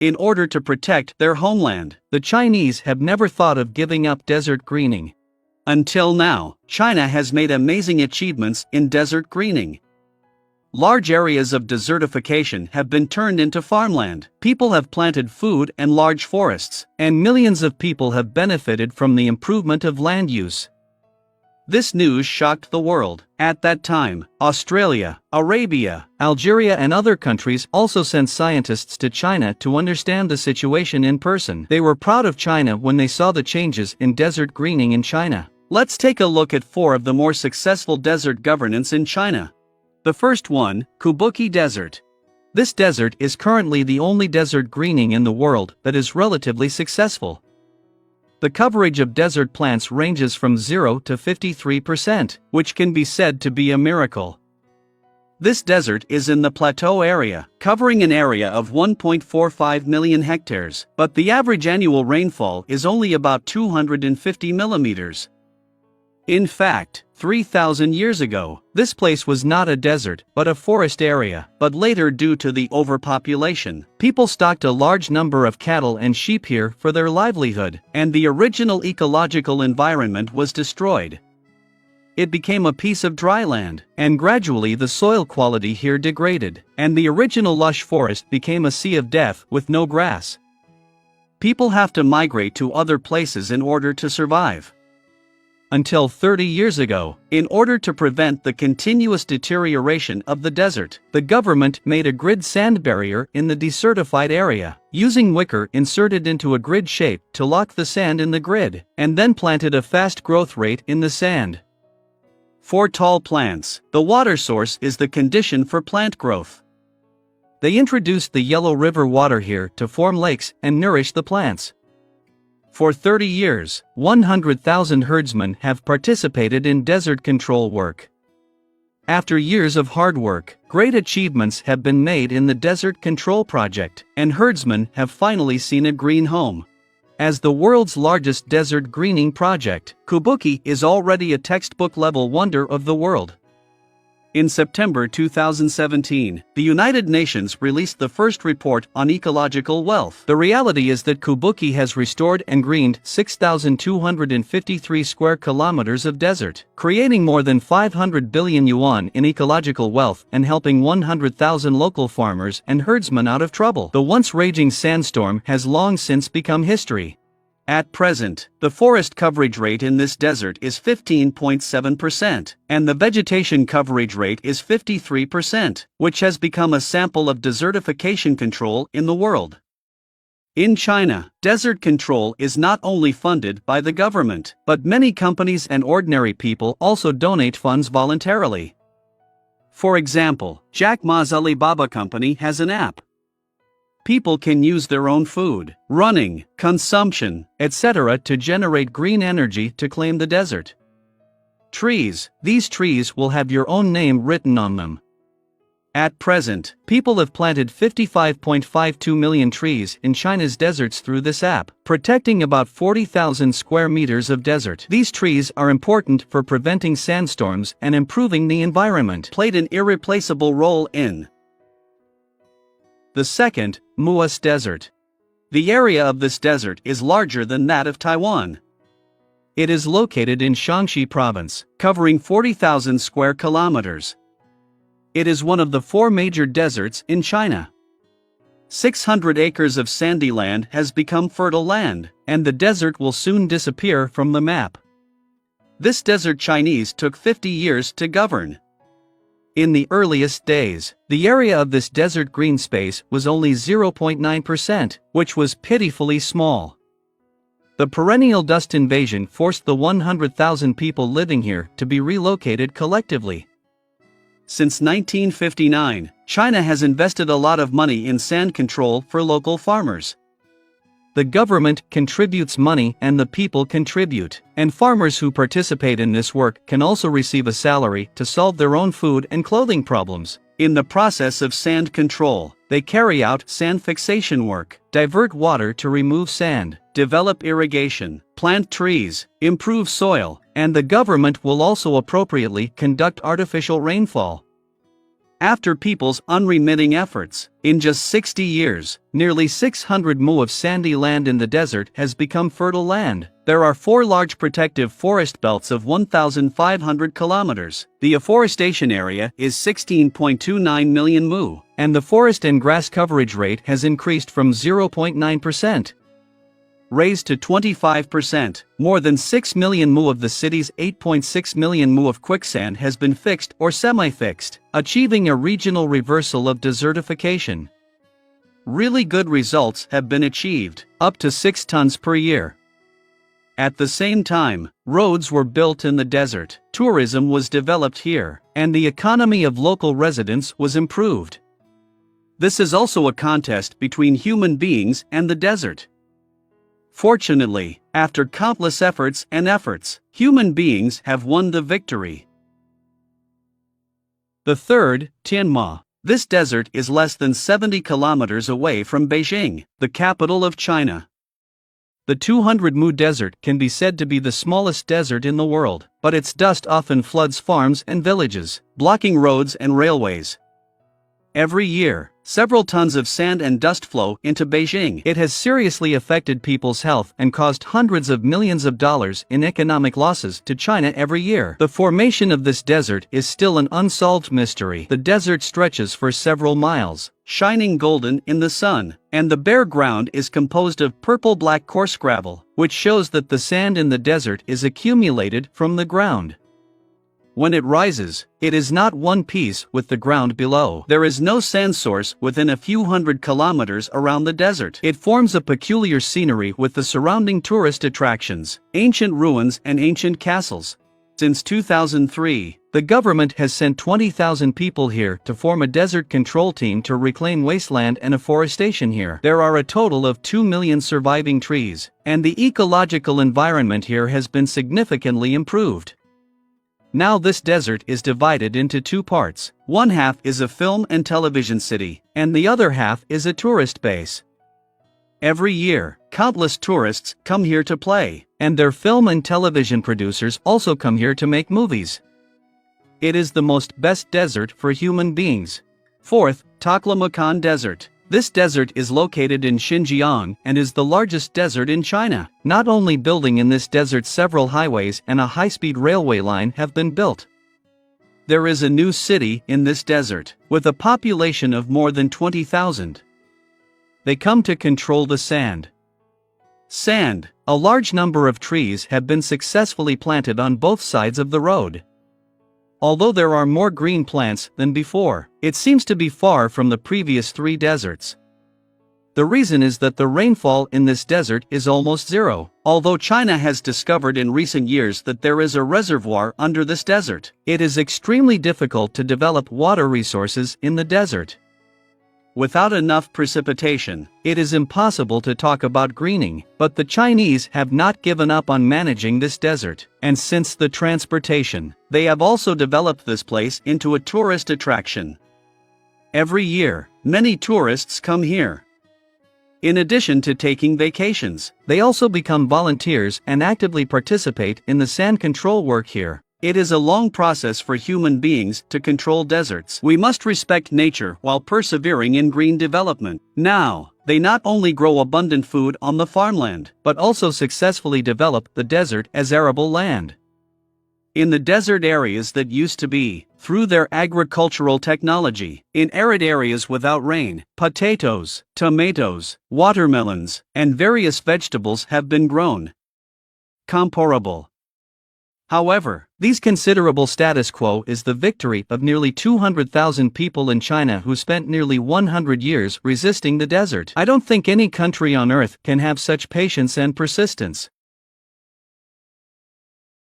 in order to protect their homeland. The Chinese have never thought of giving up desert greening. Until now, China has made amazing achievements in desert greening. Large areas of desertification have been turned into farmland. People have planted food and large forests, and millions of people have benefited from the improvement of land use. This news shocked the world. At that time, Australia, Arabia, Algeria and other countries also sent scientists to China to understand the situation in person. They were proud of China when they saw the changes in desert greening in China. Let's take a look at 4 of the more successful desert governance in China. The first one, Kubuki Desert. This desert is currently the only desert greening in the world that is relatively successful. The coverage of desert plants ranges from 0 to 53%, which can be said to be a miracle. This desert is in the plateau area, covering an area of 1.45 million hectares, but the average annual rainfall is only about 250 millimeters. In fact, 3,000 years ago, this place was not a desert but a forest area, but later due to the overpopulation, people stocked a large number of cattle and sheep here for their livelihood, and the original ecological environment was destroyed. It became a piece of dry land, and gradually the soil quality here degraded, and the original lush forest became a sea of death with no grass. People have to migrate to other places in order to survive. Until 30 years ago, in order to prevent the continuous deterioration of the desert, the government made a grid sand barrier in the desertified area, using wicker inserted into a grid shape to lock the sand in the grid, and then planted a fast growth rate in the sand. For tall plants, the water source is the condition for plant growth. They introduced the Yellow River water here to form lakes and nourish the plants. For 30 years, 100,000 herdsmen have participated in desert control work. After years of hard work, great achievements have been made in the Desert Control Project, and herdsmen have finally seen a green home. As the world's largest desert greening project, Kubuki is already a textbook-level wonder of the world. In September 2017, the United Nations released the first report on ecological wealth. The reality is that Kubuki has restored and greened 6,253 square kilometers of desert, creating more than 500 billion yuan in ecological wealth and helping 100,000 local farmers and herdsmen out of trouble. The once raging sandstorm has long since become history. At present, the forest coverage rate in this desert is 15.7%, and the vegetation coverage rate is 53%, which has become a sample of desertification control in the world. In China, desert control is not only funded by the government, but many companies and ordinary people also donate funds voluntarily. For example, Jack Ma's Alibaba company has an app. People can use their own food, running, consumption, etc. to generate green energy to claim the desert. Trees. These trees will have your own name written on them. At present, people have planted 55.52 million trees in China's deserts through this app, protecting about 40,000 square meters of desert. These trees are important for preventing sandstorms and improving the environment. Played an irreplaceable role in the second, Muas Desert. The area of this desert is larger than that of Taiwan. It is located in Shaanxi province, covering 40,000 square kilometers. It is one of the 4 major deserts in China. 600 acres of sandy land has become fertile land, and the desert will soon disappear from the map. This desert Chinese took 50 years to govern. In the earliest days, the area of this desert green space was only 0.9%, which was pitifully small. The perennial dust invasion forced the 100,000 people living here to be relocated collectively. Since 1959, China has invested a lot of money in sand control for local farmers. The government contributes money and the people contribute, and farmers who participate in this work can also receive a salary to solve their own food and clothing problems. In the process of sand control, they carry out sand fixation work, divert water to remove sand, develop irrigation, plant trees, improve soil, and the government will also appropriately conduct artificial rainfall. After people's unremitting efforts, in just 60 years, nearly 600 mu of sandy land in the desert has become fertile land. There are 4 large protective forest belts of 1,500 kilometers. The afforestation area is 16.29 million mu, and the forest and grass coverage rate has increased from 0.9%. Raised to 25%, more than 6 million mu of the city's 8.6 million mu of quicksand has been fixed or semi-fixed, achieving a regional reversal of desertification. Really good results have been achieved, up to 6 tons per year. At the same time, roads were built in the desert, tourism was developed here, and the economy of local residents was improved. This is also a contest between human beings and the desert. Fortunately, after countless efforts, human beings have won the victory. The third, Tianma. This desert is less than 70 kilometers away from Beijing, the capital of China. The 200 mu desert can be said to be the smallest desert in the world, but its dust often floods farms and villages, blocking roads and railways. Every year, several tons of sand and dust flow into Beijing. It has seriously affected people's health and caused hundreds of millions of dollars in economic losses to China every year. The formation of this desert is still an unsolved mystery. The desert stretches for several miles, shining golden in the sun, and the bare ground is composed of purple-black coarse gravel, which shows that the sand in the desert is accumulated from the ground. When it rises, it is not one piece with the ground below. There is no sand source within a few hundred kilometers around the desert. It forms a peculiar scenery with the surrounding tourist attractions, ancient ruins and ancient castles. Since 2003, the government has sent 20,000 people here to form a desert control team to reclaim wasteland and afforestation here. There are a total of 2 million surviving trees, and the ecological environment here has been significantly improved. Now this desert is divided into 2 parts. One half is a film and television city, and the other half is a tourist base. Every year, countless tourists come here to play, and their film and television producers also come here to make movies. It is the best desert for human beings. Fourth, Taklamakan Desert. This desert is located in Xinjiang and is the largest desert in China. Not only building in this desert, several highways and a high-speed railway line have been built. There is a new city in this desert, with a population of more than 20,000. They come to control the sand. A large number of trees have been successfully planted on both sides of the road. Although there are more green plants than before, it seems to be far from the previous 3 deserts. The reason is that the rainfall in this desert is almost zero. Although China has discovered in recent years that there is a reservoir under this desert, it is extremely difficult to develop water resources in the desert. Without enough precipitation, it is impossible to talk about greening, but the Chinese have not given up on managing this desert, and since the transportation, they have also developed this place into a tourist attraction. Every year, many tourists come here. In addition to taking vacations, they also become volunteers and actively participate in the sand control work here. It is a long process for human beings to control deserts. We must respect nature while persevering in green development. Now, they not only grow abundant food on the farmland, but also successfully develop the desert as arable land. In the desert areas that used to be, through their agricultural technology, in arid areas without rain, potatoes, tomatoes, watermelons, and various vegetables have been grown. Comparable. However, these considerable status quo is the victory of nearly 200,000 people in China who spent nearly 100 years resisting the desert. I don't think any country on earth can have such patience and persistence.